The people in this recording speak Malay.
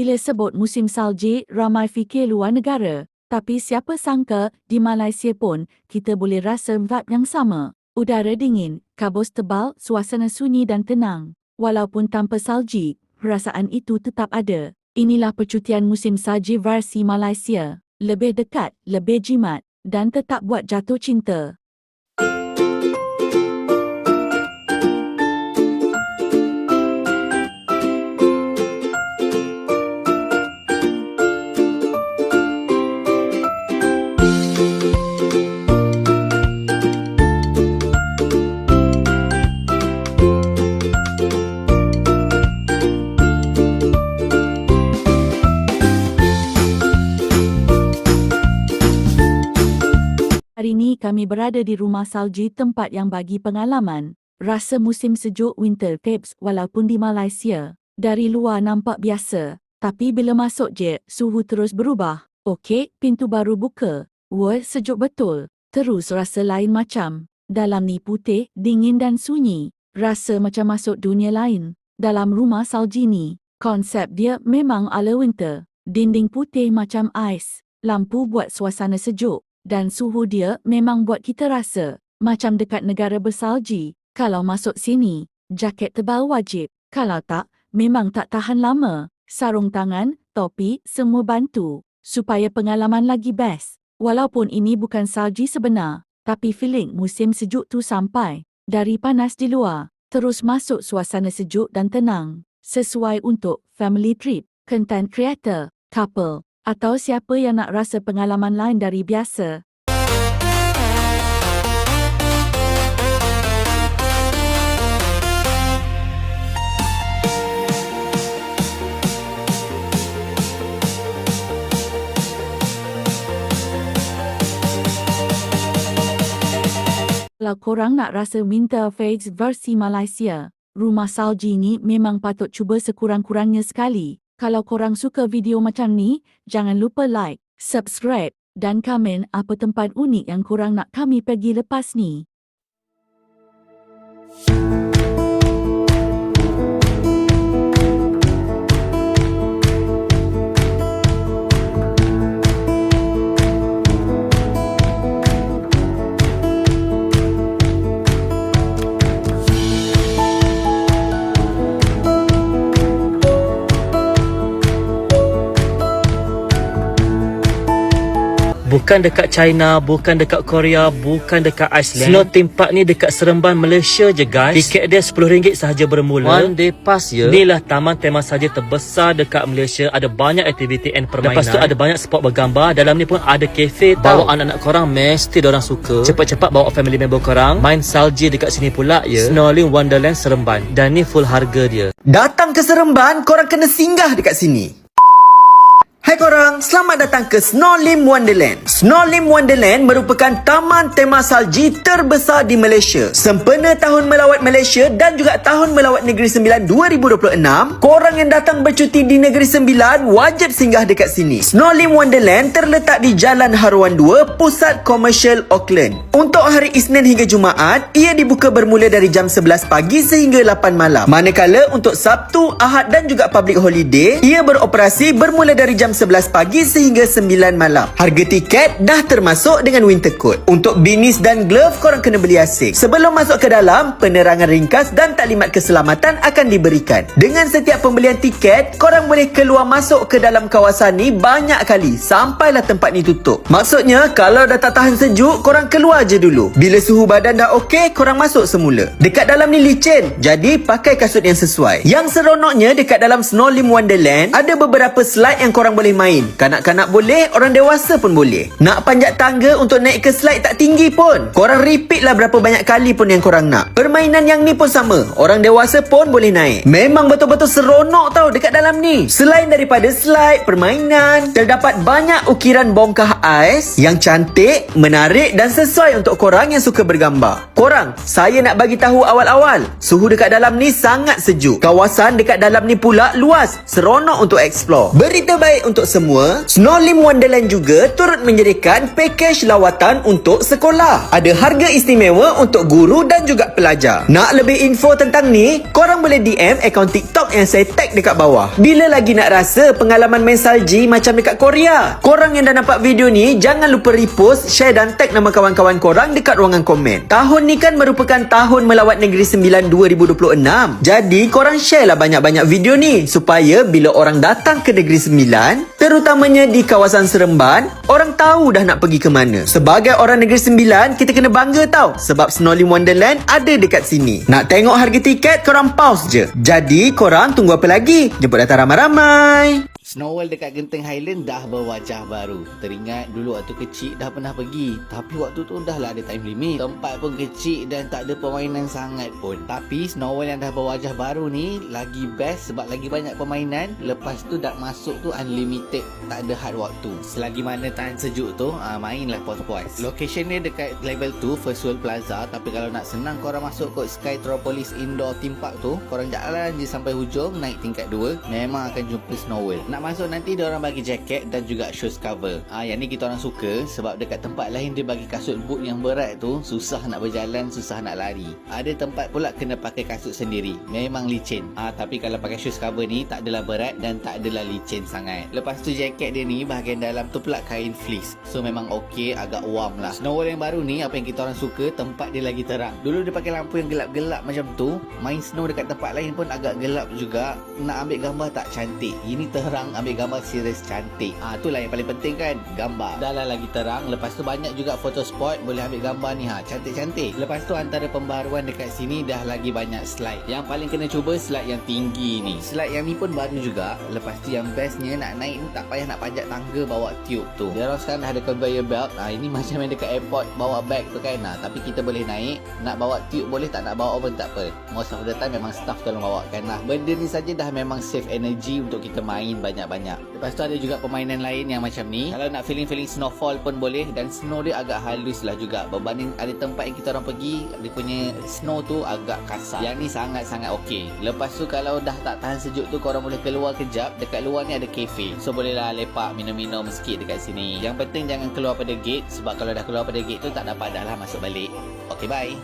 Bila sebut musim salji, ramai fikir luar negara. Tapi siapa sangka di Malaysia pun kita boleh rasa vibe yang sama. Udara dingin, kabus tebal, suasana sunyi dan tenang. Walaupun tanpa salji, perasaan itu tetap ada. Inilah percutian musim salji versi Malaysia. Lebih dekat, lebih jimat dan tetap buat jatuh cinta. Hari ini kami berada di rumah salji, tempat yang bagi pengalaman rasa musim sejuk winter vibes walaupun di Malaysia. Dari luar nampak biasa, tapi bila masuk je, suhu terus berubah. Okey, pintu baru buka. Wah, sejuk betul. Terus rasa lain macam. Dalam ni putih, dingin dan sunyi. Rasa macam masuk dunia lain. Dalam rumah salji ni, konsep dia memang ala winter. Dinding putih macam ais. Lampu buat suasana sejuk. Dan suhu dia memang buat kita rasa macam dekat negara bersalji. Kalau masuk sini, jaket tebal wajib. Kalau tak, memang tak tahan lama. Sarung tangan, topi, semua bantu. Supaya pengalaman lagi best. Walaupun ini bukan salji sebenar, tapi feeling musim sejuk tu sampai. Dari panas di luar, terus masuk suasana sejuk dan tenang. Sesuai untuk family trip, content creator, couple, atau siapa yang nak rasa pengalaman lain dari biasa. Kalau korang nak rasa winter vibes versi Malaysia, rumah salji ni memang patut cuba sekurang-kurangnya sekali. Kalau korang suka video macam ni, jangan lupa like, subscribe dan komen apa tempat unik yang korang nak kami pergi lepas ni. Bukan dekat China, bukan dekat Korea, bukan dekat Iceland. Snow theme park ni dekat Seremban, Malaysia je guys. Tiket dia RM10 sahaja bermula. One day pass ya. Inilah taman tema saja terbesar dekat Malaysia. Ada banyak aktiviti and permainan. Lepas tu ada banyak spot bergambar. Dalam ni pun ada kafe. Bawa anak-anak korang, mesti diorang suka. Cepat-cepat bawa family member korang. Main salji dekat sini pula ya. Snowing Wonderland Seremban. Dan ni full harga dia. Datang ke Seremban, korang kena singgah dekat sini. Hai korang, selamat datang ke Snowlim Wonderland. Snowlim Wonderland merupakan taman tema salji terbesar di Malaysia. Sempena Tahun Melawat Malaysia dan juga Tahun Melawat Negeri Sembilan 2026, korang yang datang bercuti di Negeri Sembilan wajib singgah dekat sini. Snowlim Wonderland terletak di Jalan Haruan 2, Pusat Komersial Auckland. Untuk hari Isnin hingga Jumaat, ia dibuka bermula dari jam 11 pagi sehingga 8 malam. Manakala untuk Sabtu, Ahad dan juga public holiday, ia beroperasi bermula dari jam 11 pagi sehingga 9 malam. Harga tiket dah termasuk dengan winter coat. Untuk binis dan glove korang kena beli asing. Sebelum masuk ke dalam, penerangan ringkas dan taklimat keselamatan akan diberikan. Dengan setiap pembelian tiket, korang boleh keluar masuk ke dalam kawasan ni banyak kali sampailah tempat ni tutup. Maksudnya, kalau dah tak tahan sejuk, korang keluar je dulu. Bila suhu badan dah okey, korang masuk semula. Dekat dalam ni licin, jadi pakai kasut yang sesuai. Yang seronoknya dekat dalam Snowlim Wonderland, ada beberapa slide yang korang boleh main. Kanak-kanak boleh, orang dewasa pun boleh. Nak panjat tangga untuk naik ke slide tak tinggi pun, korang repeat lah berapa banyak kali pun yang korang nak. Permainan yang ni pun sama, orang dewasa pun boleh naik. Memang betul-betul seronok tau dekat dalam ni. Selain daripada slide, permainan, terdapat banyak ukiran bongkah ais yang cantik, menarik dan sesuai untuk korang yang suka bergambar. Korang, saya nak bagi tahu awal-awal, suhu dekat dalam ni sangat sejuk. Kawasan dekat dalam ni pula luas, seronok untuk explore. Berita baik untuk untuk semua, Snow Lim Wonderland juga turut menyediakan pakej lawatan untuk sekolah. Ada harga istimewa untuk guru dan juga pelajar. Nak lebih info tentang ni, korang boleh DM akaun TikTok yang saya tag dekat bawah. Bila lagi nak rasa pengalaman main salji macam dekat Korea? Korang yang dah nampak video ni, jangan lupa repost, share dan tag nama kawan-kawan korang dekat ruangan komen. Tahun ni kan merupakan tahun melawat Negeri Sembilan 2026. Jadi korang share lah banyak-banyak video ni supaya bila orang datang ke Negeri Sembilan, terutamanya di kawasan Seremban, orang tahu dah nak pergi ke mana. Sebagai orang Negeri Sembilan, kita kena bangga tau sebab Snow Lim Wonderland ada dekat sini. Nak tengok harga tiket, korang pause je. Jadi korang tunggu apa lagi? Jemput datang ramai-ramai. Snow World dekat Genting Highland dah berwajah baru. Teringat dulu waktu kecil dah pernah pergi. Tapi waktu tu dah lah ada time limit. Tempat pun kecil dan tak ada permainan sangat pun. Tapi Snow World yang dah berwajah baru ni lagi best sebab lagi banyak permainan. Lepas tu dah masuk tu unlimited. Tak ada had waktu. Selagi mana tahan sejuk tu, mainlah puas-puas. Location dia dekat level 2 First World Plaza. Tapi kalau nak senang korang masuk kot Skytropolis Indoor Theme Park tu, korang jalan je sampai hujung, naik tingkat 2, memang akan jumpa Snow World. Nak masuk nanti dia orang bagi jaket dan juga shoes cover. Yang ni kita orang suka sebab dekat tempat lain dia bagi kasut boot yang berat tu, susah nak berjalan, susah nak lari. Ada tempat pula kena pakai kasut sendiri, memang licin. Tapi kalau pakai shoes cover ni tak adalah berat dan tak adalah licin sangat. Lepas tu jaket dia ni bahagian dalam tu pula kain fleece. So memang okey, agak warm lah. Snow World yang baru ni apa yang kita orang suka, tempat dia lagi terang. Dulu dia pakai lampu yang gelap-gelap macam tu, main snow dekat tempat lain pun agak gelap juga. Nak ambil gambar tak cantik. Ini terang, ambil gambar serius cantik. Itulah yang paling penting kan, gambar. Dah lah lagi terang. Lepas tu banyak juga photo spot, boleh ambil gambar ni cantik-cantik. Lepas tu antara pembaruan dekat sini dah lagi banyak slide. Yang paling kena cuba slide yang tinggi ni. Slide yang ni pun baru juga. Lepas tu yang bestnya nak naik ni tak payah nak panjat tangga bawa tube tu. Dia orang sekarang dah ada conveyor belt. Ini macam yang dekat airport bawa bag tu kan. Tapi kita boleh naik. Nak bawa tube boleh, tak nak bawa pun tak apa. Most of the time memang staff tolong bawakan lah. Benda ni saja dah memang save energy untuk kita main banyak-banyak. Lepas tu ada juga permainan lain yang macam ni. Kalau nak feeling-feeling snowfall pun boleh. Dan snow dia agak halus lah juga. Berbanding ada tempat yang kita orang pergi, dia punya snow tu agak kasar. Yang ni sangat-sangat okey. Lepas tu kalau dah tak tahan sejuk tu, korang boleh keluar kejap. Dekat luar ni ada cafe. So bolehlah lepak, minum-minum sikit dekat sini. Yang penting jangan keluar pada gate. Sebab kalau dah keluar pada gate tu tak dapat dah lah masuk balik. Okay, bye.